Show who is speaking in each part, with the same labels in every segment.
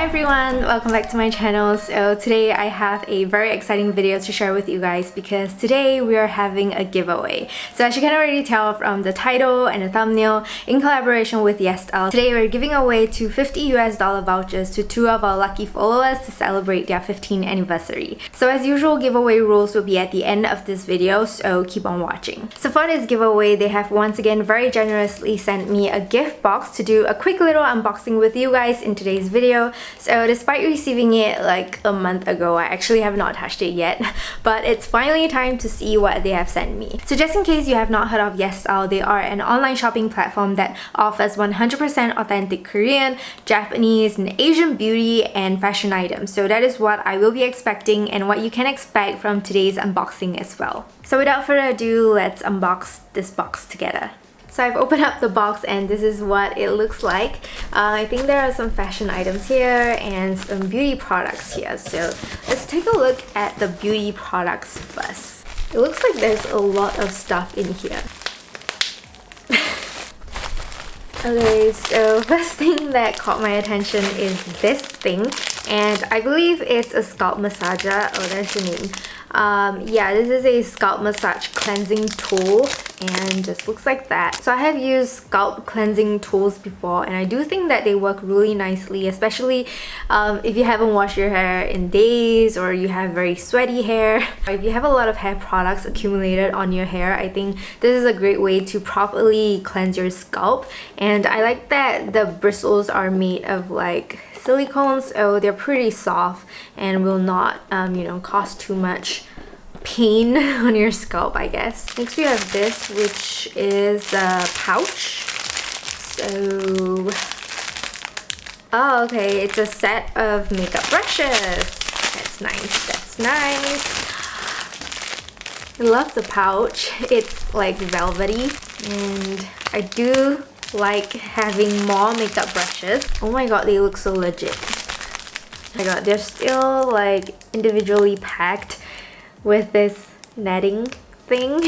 Speaker 1: everyone, welcome back to my channel. So today I have a very exciting video to share with you guys because today we are having a giveaway. So as you can already tell from the title and the thumbnail, in collaboration with Yesstyle, today we're giving away two $50 vouchers to two of our lucky followers to celebrate their 15th anniversary. So as usual, giveaway rules will be at the end of this video, so keep on watching. So for this giveaway, they have once again very generously sent me a gift box to do a quick little unboxing with you guys in today's video. So despite receiving it like a month ago, I actually have not touched it yet, but it's finally time to see what they have sent me. So just in case you have not heard of Yesstyle, they are an online shopping platform that offers 100% authentic Korean, Japanese, and Asian beauty and fashion items. So that is what I will be expecting and what you can expect from today's unboxing as well. So without further ado, let's unbox this box together. So I've opened up the box and this is what it looks like. I think there are some fashion items here and some beauty products here. So let's take a look at the beauty products first. It looks like there's a lot of stuff in here. Okay, so first thing that caught my attention is this thing, and I believe it's a scalp massager. Oh, there's the name. Yeah, this is a scalp massage cleansing tool and just looks like that. So I have used scalp cleansing tools before and I do think that they work really nicely, especially if you haven't washed your hair in days or you have very sweaty hair. If you have a lot of hair products accumulated on your hair, I think this is a great way to properly cleanse your scalp. And I like that the bristles are made of like silicone, so they're pretty soft and will not you know, cause too much pain on your scalp, I guess. Next we have this, which is a pouch. So oh, okay, it's a set of makeup brushes. That's nice, that's nice. I love the pouch. It's like velvety and I do like having more makeup brushes. Oh my god, they look so legit. Oh my god, they're still like individually packed with this netting thing.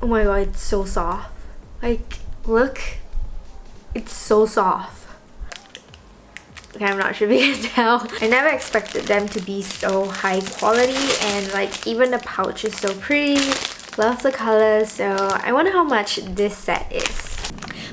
Speaker 1: Oh my god, it's so soft. Like, look, it's so soft. Okay, I'm not sure if you can tell. I never expected them to be so high quality, and like even the pouch is so pretty. Love the colors, so I wonder how much this set is.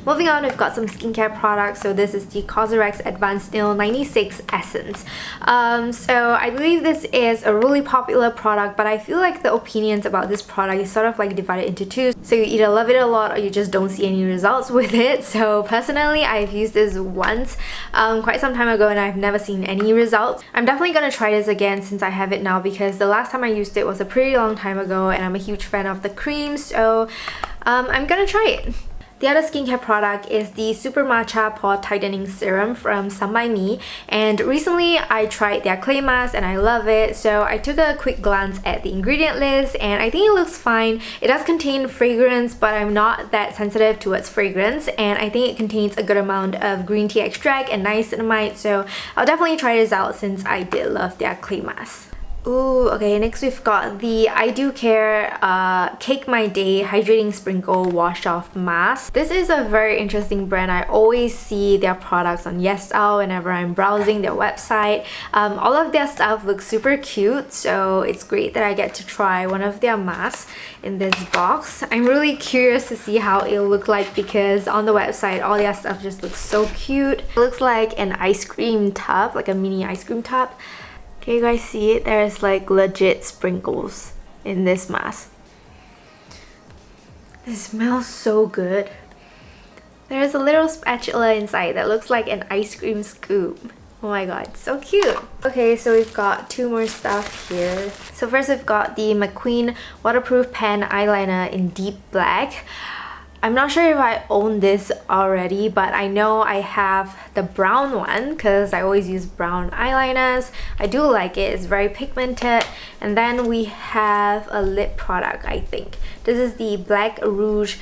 Speaker 1: Moving on, we've got some skincare products. So this is the Cosrx Advanced Nail 96 Essence. So I believe this is a really popular product, but I feel like the opinions about this product is sort of like divided into two. So you either love it a lot or you just don't see any results with it. So personally, I've used this once quite some time ago and I've never seen any results. I'm definitely gonna try this again since I have it now, because the last time I used it was a pretty long time ago and I'm a huge fan of the cream, so I'm gonna try it. The other skincare product is the Super Matcha Pore Tightening Serum from Some By Me, and recently I tried their clay mask and I love it. So I took a quick glance at the ingredient list and I think it looks fine. It does contain fragrance, but I'm not that sensitive towards fragrance, and I think it contains a good amount of green tea extract and niacinamide, so I'll definitely try this out since I did love their clay mask. Ooh, okay, next we've got the I Do Care Cake My Day Hydrating Sprinkle Wash Off Mask. This is a very interesting brand. I always see their products on Yesstyle whenever I'm browsing their website. All of their stuff looks super cute, so it's great that I get to try one of their masks in this box. I'm really curious to see how it'll look like because on the website all their stuff just looks so cute. It looks like an ice cream tub, like a mini ice cream tub. Can you guys see it? There's like legit sprinkles in this mask. It smells so good. There's a little spatula inside that looks like an ice cream scoop. Oh my god, so cute. Okay, so we've got two more stuff here. So first we've got the McQueen Waterproof Pen Eyeliner in Deep Black. I'm not sure if I own this already, but I know I have the brown one because I always use brown eyeliners. I do like it, it's very pigmented. And then we have a lip product, I think. This is the Black Rouge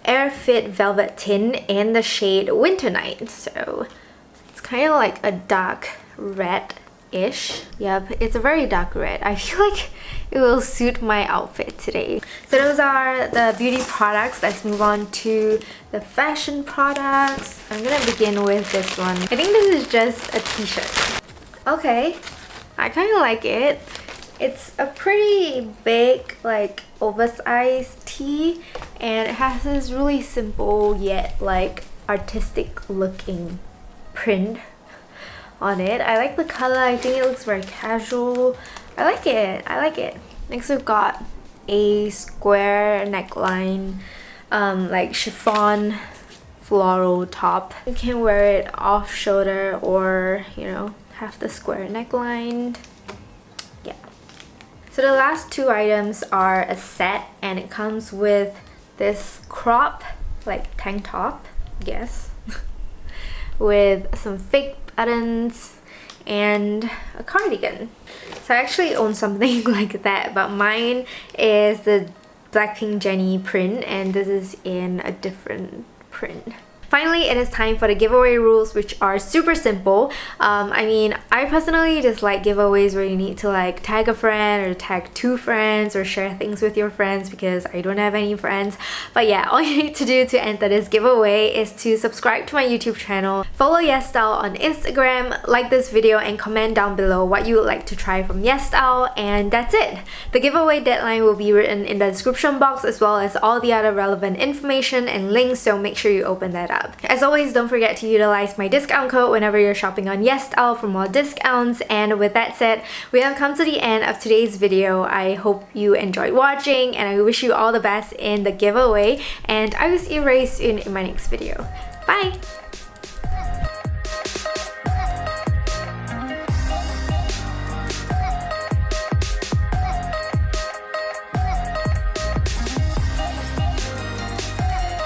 Speaker 1: Air Fit Velvet Tint in the shade Winter Night. So it's kind of like a dark red-ish. Yep, it's a very dark red. I feel like it will suit my outfit today. So those are the beauty products. Let's move on to the fashion products. I'm gonna begin with this one. I think this is just a t-shirt. Okay, I kind of like it. It's a pretty big, like, oversized tee, and it has this really simple yet like artistic looking print on it. I like the color. I think it looks very casual. I like it. I like it. Next we've got a square neckline, like chiffon floral top. You can wear it off shoulder or, you know, have the square neckline. Yeah. So the last two items are a set, and it comes with this crop, like tank top, I guess, with some fake buttons and a cardigan. So I actually own something like that, but mine is the Blackpink Jennie print, and this is in a different print. Finally, it is time for the giveaway rules, which are super simple. I mean, I personally just like giveaways where you need to like tag a friend or tag 2 friends or share things with your friends, because I don't have any friends. But yeah, all you need to do to enter this giveaway is to subscribe to my YouTube channel, follow Yesstyle on Instagram, like this video, and comment down below what you would like to try from Yesstyle, and that's it. The giveaway deadline will be written in the description box, as well as all the other relevant information and links, so make sure you open that up. As always, don't forget to utilize my discount code whenever you're shopping on Yesstyle for more discounts. And with that said, we have come to the end of today's video. I hope you enjoyed watching, and I wish you all the best in the giveaway, and I will see you very soon in my next video. Bye!